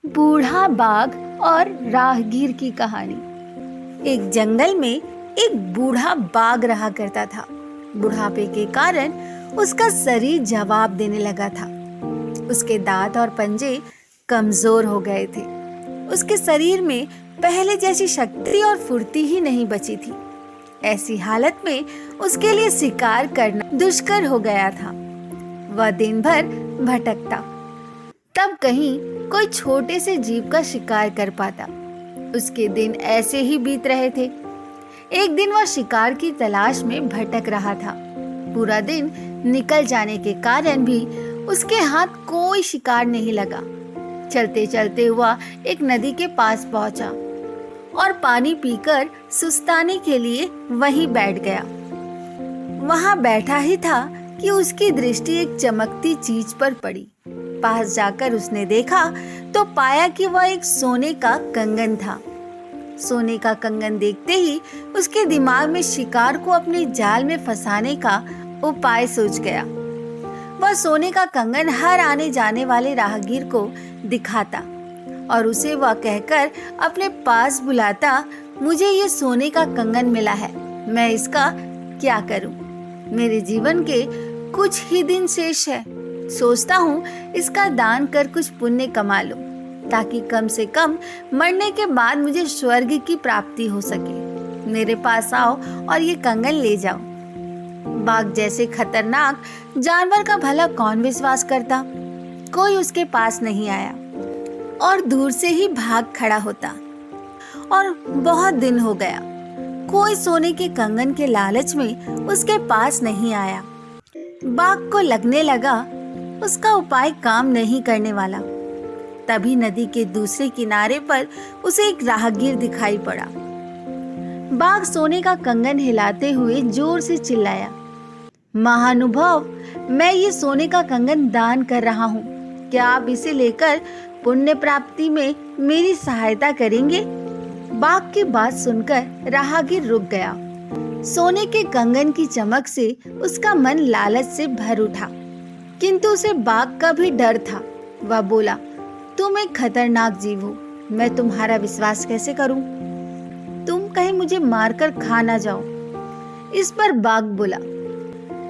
बूढ़ा बाघ और राहगीर की कहानी। एक जंगल में एक बूढ़ा बाघ रहा करता था। बुढ़ापे के कारण उसका शरीर जवाब देने लगा था। उसके दांत और पंजे कमजोर हो गए थे। उसके शरीर में पहले जैसी शक्ति और फुर्ती ही नहीं बची थी। ऐसी हालत में उसके लिए शिकार करना दुष्कर हो गया था। वह दिन भर भटकता, तब कहीं कोई छोटे से जीव का शिकार कर पाता। उसके दिन ऐसे ही बीत रहे थे। एक दिन वह शिकार की तलाश में भटक रहा था। पूरा दिन निकल जाने के कारण भी उसके हाथ कोई शिकार नहीं लगा। चलते चलते वह एक नदी के पास पहुंचा और पानी पीकर सुस्ताने के लिए वहीं बैठ गया। वहां बैठा ही था कि उसकी दृष्टि एक चमकती चीज पर पड़ी। पास जाकर उसने देखा तो पाया कि वह एक सोने का कंगन था। सोने का कंगन देखते ही उसके दिमाग में शिकार को अपने जाल में फंसाने का उपाय सूझ गया। वह सोने का कंगन हर आने जाने वाले राहगीर को दिखाता और उसे वह कहकर अपने पास बुलाता, मुझे ये सोने का कंगन मिला है, मैं इसका क्या करूं? मेरे जीवन के कुछ ही दिन शेष है। सोचता हूँ इसका दान कर कुछ पुण्य कमा लूं, ताकि कम से कम मरने के बाद मुझे स्वर्ग की प्राप्ति हो सके। मेरे पास आओ और ये कंगन ले जाओ। बाघ जैसे खतरनाक जानवर का भला कौन विश्वास करता? कोई उसके पास नहीं आया और दूर से ही भाग खड़ा होता। और बहुत दिन हो गया, कोई सोने के कंगन के लालच में उसके पास नहीं आया। बाघ को लगने लगा उसका उपाय काम नहीं करने वाला। तभी नदी के दूसरे किनारे पर उसे एक राहगीर दिखाई पड़ा। बाघ सोने का कंगन हिलाते हुए जोर से चिल्लाया, महानुभाव, मैं ये सोने का कंगन दान कर रहा हूँ। क्या आप इसे लेकर पुण्य प्राप्ति में मेरी सहायता करेंगे? बाघ की बात सुनकर राहगीर रुक गया। सोने के कंगन की चमक से उसका मन लालच से भर उठा, किंतु उसे बाघ का भी डर था। वह बोला, तुम एक खतरनाक जीव हो, मैं तुम्हारा विश्वास कैसे करूं? तुम कहीं मुझे मारकर खा ना जाओ। इस पर बाघ बोला,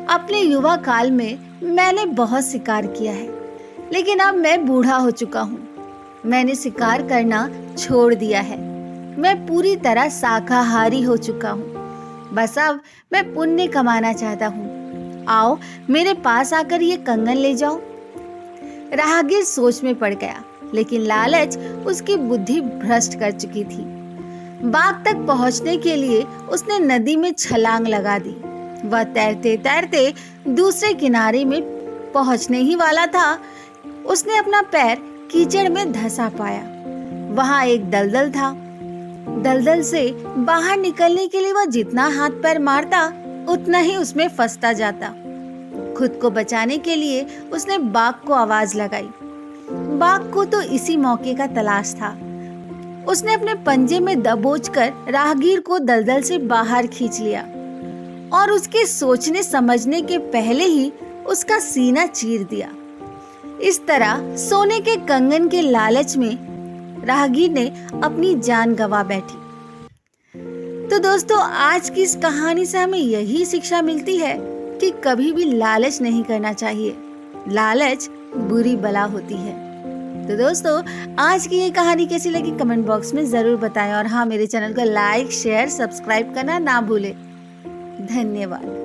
अपने युवा काल में मैंने बहुत शिकार किया है, लेकिन अब मैं बूढ़ा हो चुका हूँ। मैंने शिकार करना छोड़ दिया है। मैं पूरी तरह शाकाहारी हो चुका हूँ। बस अब मैं पुण्य कमाना चाहता हूँ। आओ मेरे पास आकर ये कंगन ले जाओ। राहगीर सोच में पड़ गया, लेकिन लालच उसकी बुद्धि भ्रष्ट कर चुकी थी। बाघ तक पहुंचने के लिए उसने नदी में छलांग लगा दी। वह तैरते तैरते दूसरे किनारे में पहुंचने ही वाला था, उसने अपना पैर कीचड़ में धंसा पाया। वहां एक दलदल था। दलदल से बाहर निकलने के लिए वह जितना हाथ पैर मारता, उतना ही उसमें फंसता जाता। खुद को बचाने के लिए उसने बाघ को आवाज लगाई। बाघ को तो इसी मौके का तलाश था। उसने अपने पंजे में दबोचकर राहगीर को दलदल से बाहर खींच लिया और उसके सोचने समझने के पहले ही उसका सीना चीर दिया। इस तरह सोने के कंगन के लालच में राहगीर ने अपनी जान गंवा बैठी। तो दोस्तों, आज की इस कहानी से हमें यही शिक्षा मिलती है कि कभी भी लालच नहीं करना चाहिए। लालच बुरी बला होती है। तो दोस्तों, आज की ये कहानी कैसी लगी कमेंट बॉक्स में जरूर बताएं और हाँ, मेरे चैनल को लाइक, शेयर, सब्सक्राइब करना ना भूलें। धन्यवाद।